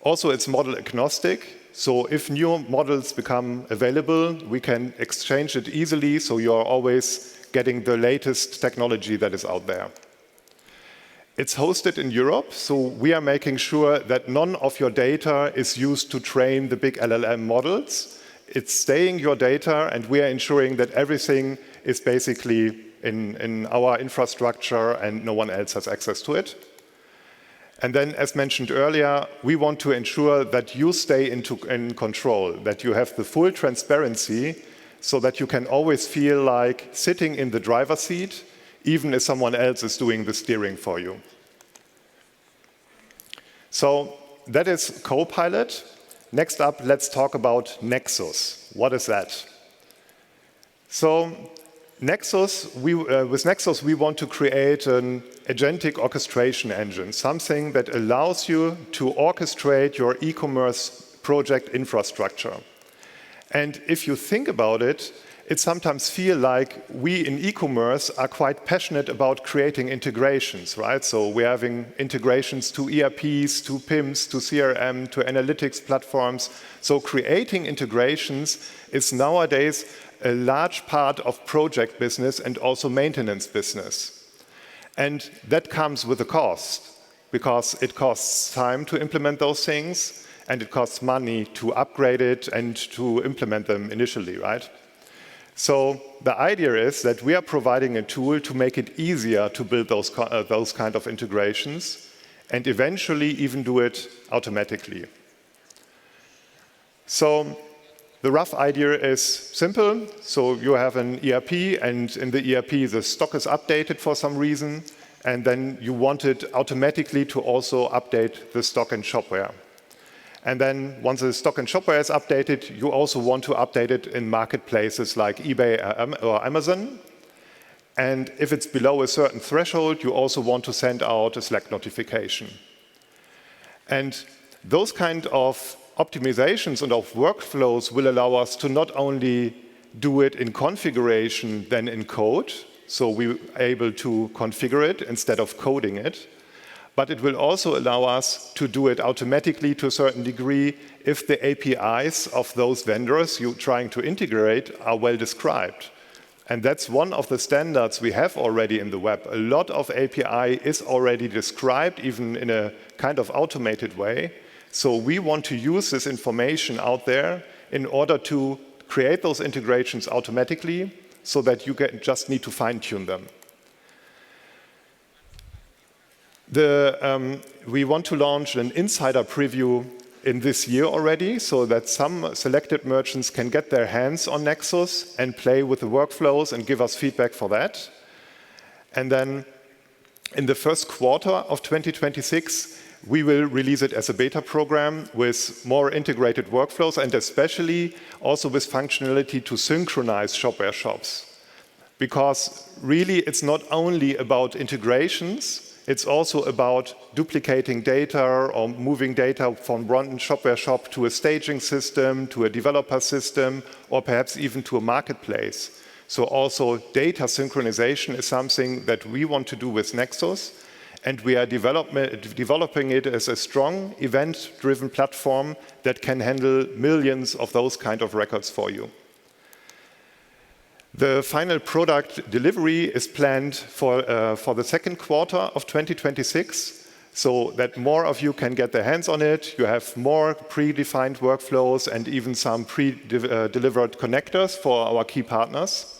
Also, it's model agnostic. So if new models become available, we can exchange it easily, so you're always getting the latest technology that is out there. It's hosted in Europe, so we are making sure that none of your data is used to train the big LLM models. It's staying your data, and we are ensuring that everything is basically in our infrastructure and no one else has access to it. And then, as mentioned earlier, we want to ensure that you stay in control, that you have the full transparency so that you can always feel like sitting in the driver's seat, even if someone else is doing the steering for you. So that is Copilot. Next up, let's talk about Nexus. What is that? So with Nexus, we want to create an agentic orchestration engine, something that allows you to orchestrate your e-commerce project infrastructure. And if you think about it, it sometimes feels like we in e-commerce are quite passionate about creating integrations, right? So we're having integrations to ERPs, to PIMs, to CRM, to analytics platforms. So creating integrations is nowadays a large part of project business and also maintenance business. And that comes with a cost, because it costs time to implement those things, and it costs money to upgrade it and to implement them initially, right? So the idea is that we are providing a tool to make it easier to build those kind of integrations and eventually even do it automatically. So the rough idea is simple. So you have an ERP, and in the ERP, the stock is updated for some reason, and then you want it automatically to also update the stock in Shopware. And then once the stock in Shopware is updated, you also want to update it in marketplaces like eBay or Amazon. And if it's below a certain threshold, you also want to send out a Slack notification. And those kind of optimizations and of workflows will allow us to not only do it in configuration than in code, so we're able to configure it instead of coding it, but it will also allow us to do it automatically to a certain degree if the APIs of those vendors you're trying to integrate are well described. And that's one of the standards we have already in the web. A lot of API is already described, even in a kind of automated way. So we want to use this information out there in order to create those integrations automatically so that you just need to fine-tune them. We want to launch an insider preview in this year already so that some selected merchants can get their hands on Nexus and play with the workflows and give us feedback for that. And then in the first quarter of 2026, we will release it as a beta program with more integrated workflows and especially also with functionality to synchronize Shopware shops. Because really it's not only about integrations, it's also about duplicating data or moving data from one Shopware shop to a staging system, to a developer system, or perhaps even to a marketplace. So also data synchronization is something that we want to do with Nexus, and we are developing it as a strong event-driven platform that can handle millions of those kind of records for you. The final product delivery is planned for the second quarter of 2026. so that more of you can get their hands on it. You have more predefined workflows and even some pre-delivered connectors for our key partners.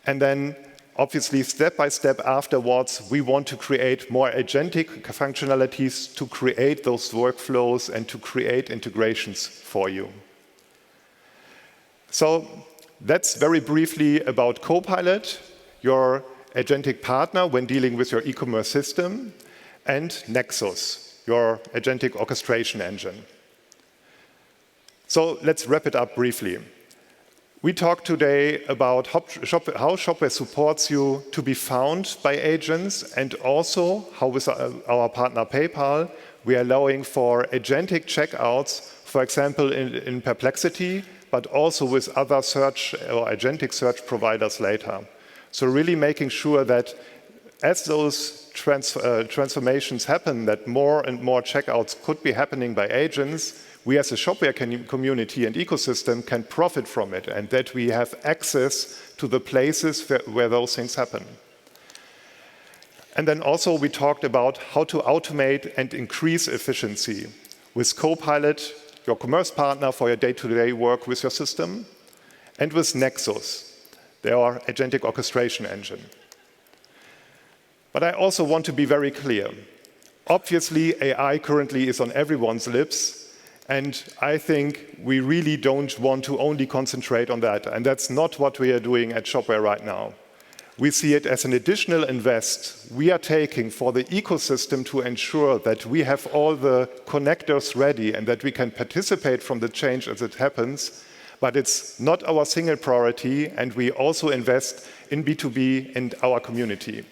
And then, obviously, step by step afterwards, we want to create more agentic functionalities to create those workflows and to create integrations for you. So that's very briefly about Copilot, your agentic partner when dealing with your e-commerce system, and Nexus, your agentic orchestration engine. So let's wrap it up briefly. We talked today about how Shopware supports you to be found by agents, and also how with our partner PayPal, we are allowing for agentic checkouts, for example, in Perplexity, but also with other search or agentic search providers later. So really making sure that as those transformations happen, that more and more checkouts could be happening by agents, we as a Shopware community and ecosystem can profit from it, and that we have access to the places where those things happen. And then also we talked about how to automate and increase efficiency with Copilot, your commerce partner for your day-to-day work with your system, and with Nexus, their agentic orchestration engine. But I also want to be very clear. Obviously, AI currently is on everyone's lips, and I think we really don't want to only concentrate on that, and that's not what we are doing at Shopware right now. We see it as an additional invest we are taking for the ecosystem to ensure that we have all the connectors ready and that we can participate from the change as it happens, but it's not our single priority, and we also invest in B2B and our community.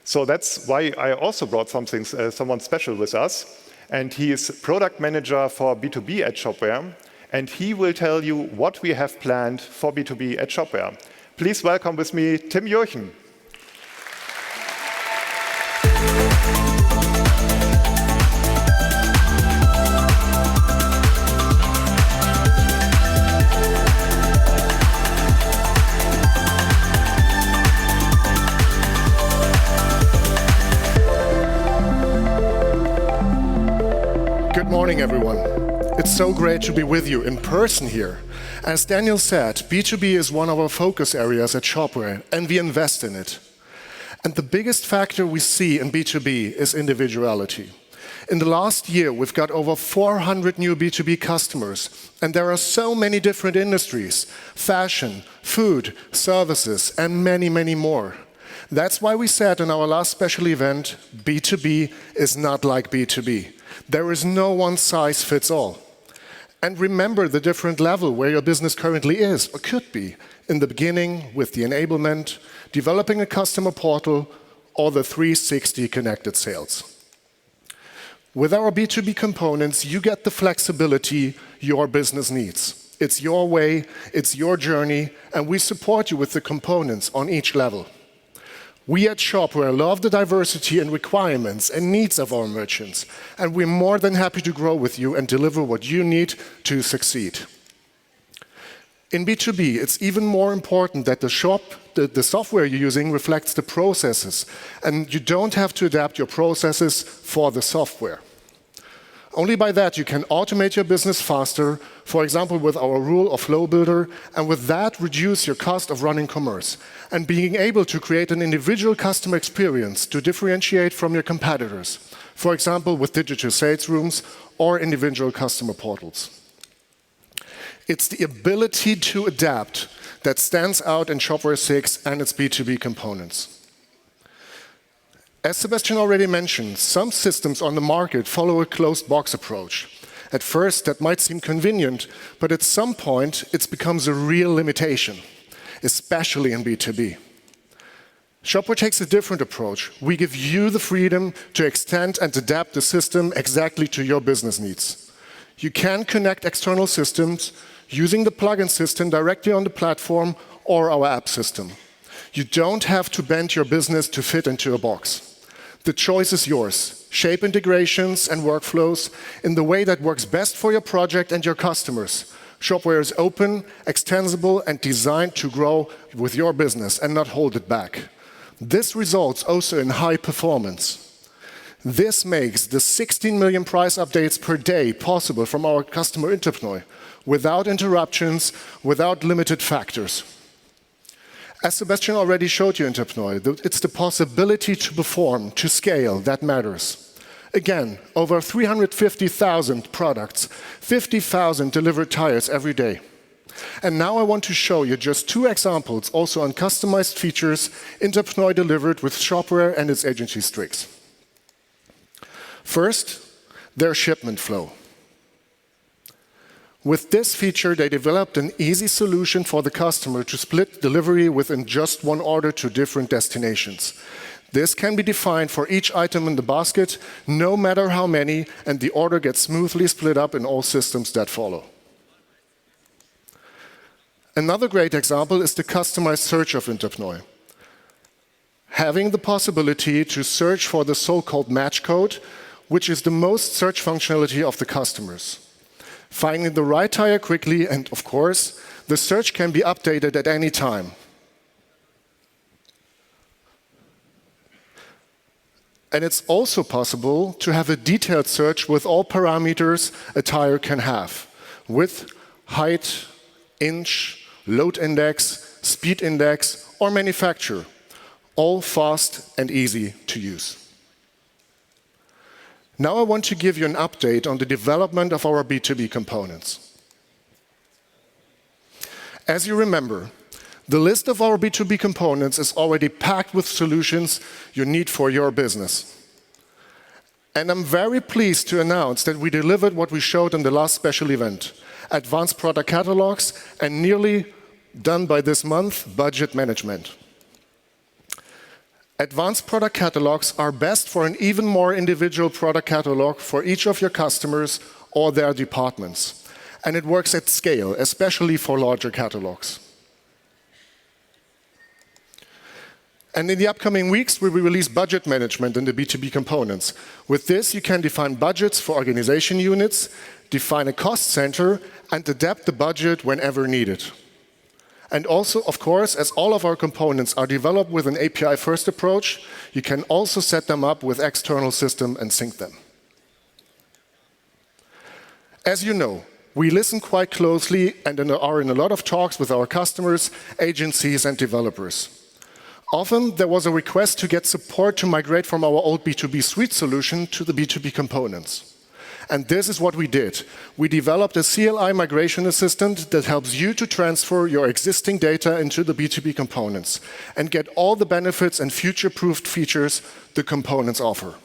So that's why I also brought someone special with us, and he is product manager for B2B at Shopware, and he will tell you what we have planned for B2B at Shopware. Please welcome with me Tim Jurchen. Good morning, everyone. It's so great to be with you in person here. As Daniel said, B2B is one of our focus areas at Shopware, and we invest in it. And the biggest factor we see in B2B is individuality. In the last year, we've got over 400 new B2B customers, and there are so many different industries: fashion, food, services, and many, many more. That's why we said in our last special event, B2B is not like B2B. There is no one size fits all. And remember the different level where your business currently is or could be. In the beginning, with the enablement, developing a customer portal, or the 360 connected sales. With our B2B components, you get the flexibility your business needs. It's your way, it's your journey, and we support you with the components on each level. We at Shopware love the diversity and requirements and needs of our merchants, and we're more than happy to grow with you and deliver what you need to succeed. In B2B, it's even more important that the software you're using reflects the processes, and you don't have to adapt your processes for the software. Only by that you can automate your business faster, for example with our rule of flow builder, and with that reduce your cost of running commerce, and being able to create an individual customer experience to differentiate from your competitors, for example with digital sales rooms or individual customer portals. It's the ability to adapt that stands out in Shopware 6 and its B2B components. As Sebastian already mentioned, some systems on the market follow a closed box approach. At first, that might seem convenient, but at some point, it becomes a real limitation, especially in B2B. Shopware takes a different approach. We give you the freedom to extend and adapt the system exactly to your business needs. You can connect external systems using the plugin system directly on the platform or our app system. You don't have to bend your business to fit into a box. The choice is yours. Shape integrations and workflows in the way that works best for your project and your customers. Shopware is open, extensible, and designed to grow with your business and not hold it back. This results also in high performance. This makes the 16 million price updates per day possible from our customer Interpneu, without interruptions, without limited factors. As Sebastian already showed you in Interpneu, it's the possibility to perform, to scale, that matters. Again, over 350,000 products, 50,000 delivered tires every day. And now I want to show you just 2 examples also on customized features Interpneu delivered with Shopware and its agency tricks. First, their shipment flow. With this feature, they developed an easy solution for the customer to split delivery within just one order to different destinations. This can be defined for each item in the basket, no matter how many, and the order gets smoothly split up in all systems that follow. Another great example is the customized search of Interpneu. Having the possibility to search for the so-called match code, which is the most search functionality of the customers. Finding the right tire quickly, and of course, the search can be updated at any time. And it's also possible to have a detailed search with all parameters a tire can have, with height, inch, load index, speed index, or manufacturer, all fast and easy to use. Now I want to give you an update on the development of our B2B components. As you remember, the list of our B2B components is already packed with solutions you need for your business. And I'm very pleased to announce that we delivered what we showed in the last special event, advanced product catalogs, and nearly done by this month, budget management. Advanced product catalogs are best for an even more individual product catalog for each of your customers or their departments. And it works at scale, especially for larger catalogs. And in the upcoming weeks, we will release budget management in the B2B components. With this, you can define budgets for organization units, define a cost center, and adapt the budget whenever needed. And also, of course, as all of our components are developed with an API-first approach, you can also set them up with external system and sync them. As you know, we listen quite closely and are in a lot of talks with our customers, agencies, and developers. Often, there was a request to get support to migrate from our old B2B suite solution to the B2B components. And this is what we did. We developed a CLI migration assistant that helps you to transfer your existing data into the B2B components and get all the benefits and future-proofed features the components offer.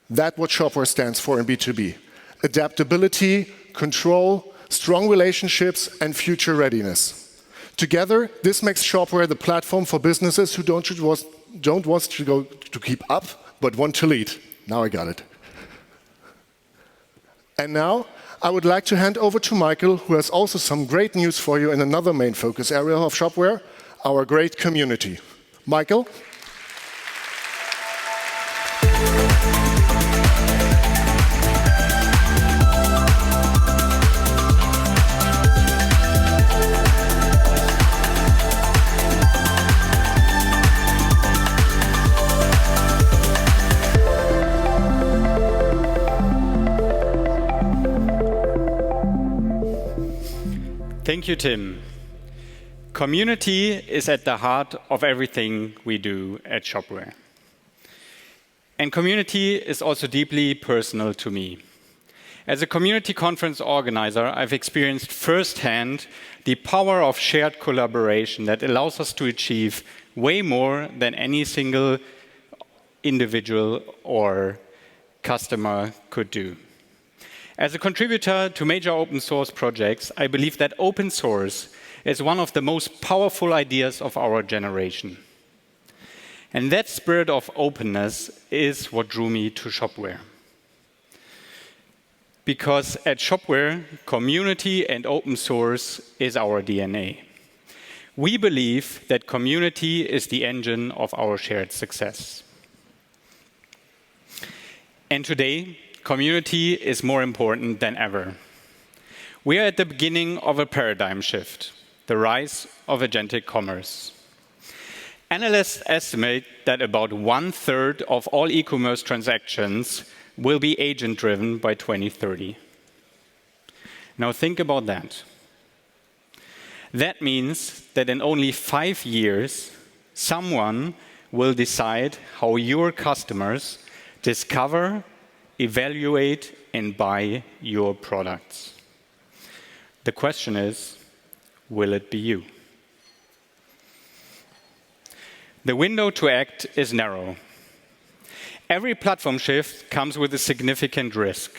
That's what Shopware stands for in B2B. Adaptability, control, strong relationships, and future readiness. Together, this makes Shopware the platform for businesses who don't want to keep up, but want to lead. Now I got it. And now, I would like to hand over to Michael, who has also some great news for you in another main focus area of Shopware, our great community. Michael? Thank you, Tim. Community is at the heart of everything we do at Shopware. And community is also deeply personal to me. As a community conference organizer, I've experienced firsthand the power of shared collaboration that allows us to achieve way more than any single individual or customer could do. As a contributor to major open source projects, I believe that open source is one of the most powerful ideas of our generation. And that spirit of openness is what drew me to Shopware. Because at Shopware, community and open source is our DNA. We believe that community is the engine of our shared success. And today, community is more important than ever. We are at the beginning of a paradigm shift, the rise of agentic commerce. Analysts estimate that about 1/3 of all e-commerce transactions will be agent-driven by 2030. Now think about that. That means that in only 5 years, someone will decide how your customers discover, evaluate, and buy your products. The question is, will it be you? The window to act is narrow. Every platform shift comes with a significant risk.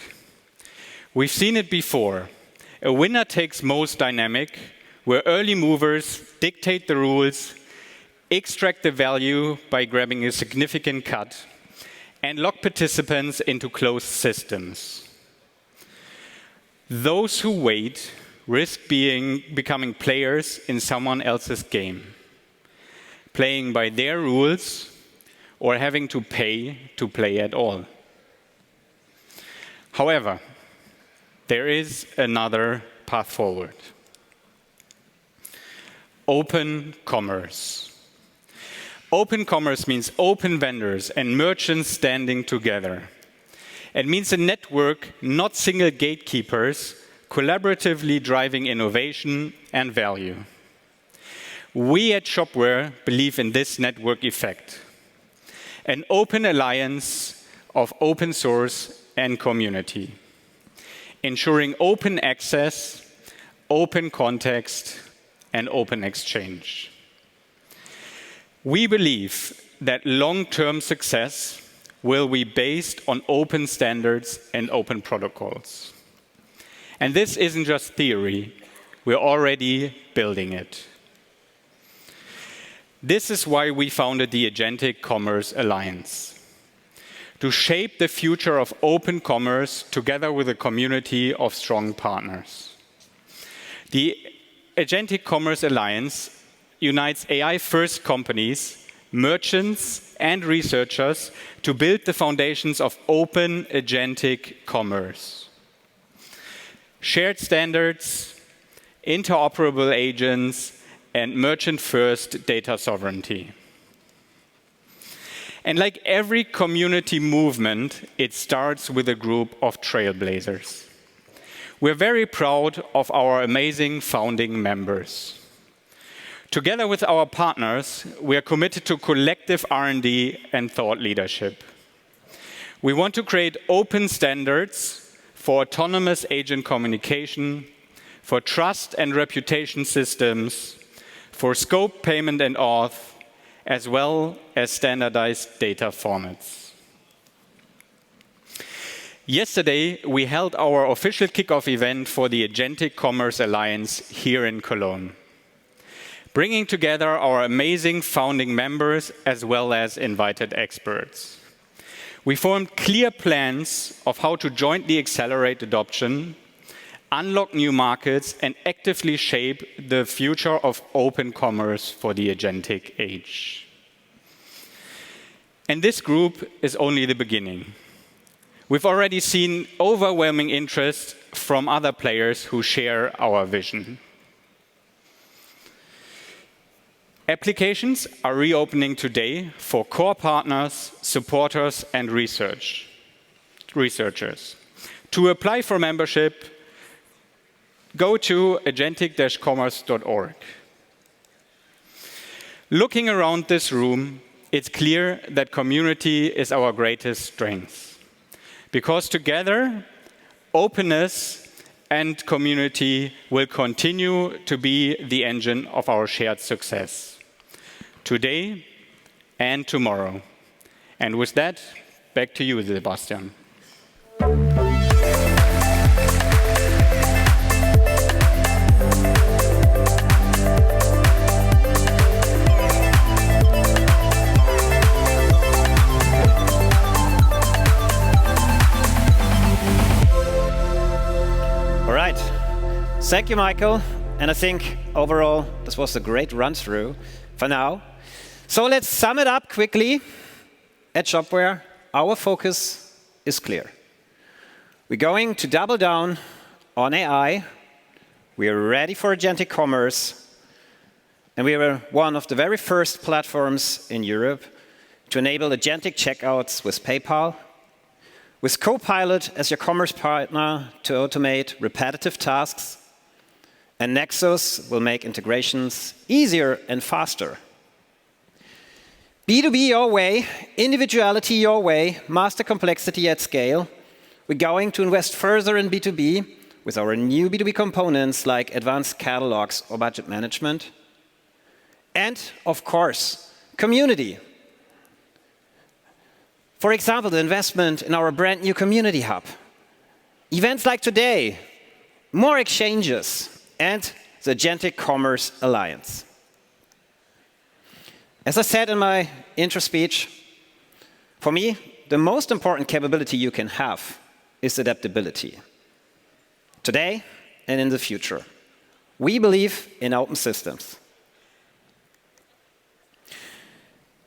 We've seen it before. A winner takes most dynamic, where early movers dictate the rules, extract the value by grabbing a significant cut, and lock participants into closed systems. Those who wait risk becoming players in someone else's game, playing by their rules or having to pay to play at all. However, there is another path forward. Open commerce. Open commerce means open vendors and merchants standing together. It means a network, not single gatekeepers, collaboratively driving innovation and value. We at Shopware believe in this network effect, an open alliance of open source and community, ensuring open access, open context, and open exchange. We believe that long-term success will be based on open standards and open protocols. And this isn't just theory, we're already building it. This is why we founded the Agentic Commerce Alliance, to shape the future of open commerce together with a community of strong partners. The Agentic Commerce Alliance unites AI-first companies, merchants, and researchers to build the foundations of open agentic commerce. Shared standards, interoperable agents, and merchant-first data sovereignty. And like every community movement, it starts with a group of trailblazers. We're very proud of our amazing founding members. Together with our partners, we are committed to collective R&D and thought leadership. We want to create open standards for autonomous agent communication, for trust and reputation systems, for scope, payment, and auth, as well as standardized data formats. Yesterday, we held our official kickoff event for the Agentic Commerce Alliance here in Cologne, bringing together our amazing founding members as well as invited experts. We formed clear plans of how to jointly accelerate adoption, unlock new markets, and actively shape the future of open commerce for the agentic age. And this group is only the beginning. We've already seen overwhelming interest from other players who share our vision. Applications are reopening today for core partners, supporters, and researchers. To apply for membership, go to agentic-commerce.org. Looking around this room, it's clear that community is our greatest strength. Because together, openness and community will continue to be the engine of our shared success, today and tomorrow. And with that, back to you, Sebastian. Thank you, Michael. And I think overall, this was a great run-through for now. So let's sum it up quickly. At Shopware, our focus is clear. We're going to double down on AI. We are ready for agentic commerce. And we were one of the very first platforms in Europe to enable agentic checkouts with PayPal, with Copilot as your commerce partner to automate repetitive tasks, and Nexus will make integrations easier and faster. B2B your way, individuality your way, master complexity at scale. We're going to invest further in B2B with our new B2B components like advanced catalogs or budget management. And, of course, community. For example, the investment in our brand new community hub. Events like today, more exchanges, and the Agentic Commerce Alliance. As I said in my intro speech, for me, the most important capability you can have is adaptability. Today and in the future. We believe in open systems.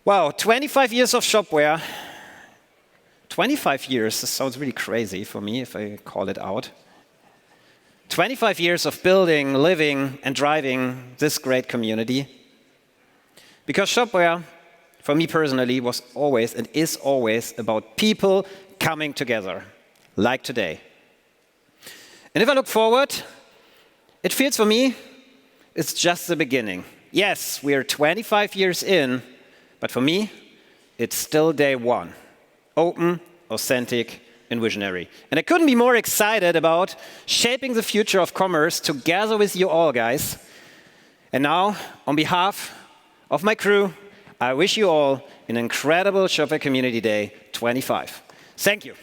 Wow, 25 years of Shopware. 25 years, this sounds really crazy for me if I call it out. 25 years of building, living, and driving this great community. Because Shopware, for me personally, was always and is always about people coming together, like today. And if I look forward, it feels for me it's just the beginning. Yes, we are 25 years in, but for me, it's still day one. Open, authentic, and visionary. And I couldn't be more excited about shaping the future of commerce together with you all, guys. And now, on behalf of my crew, I wish you all an incredible Shopware Community Day 25. Thank you.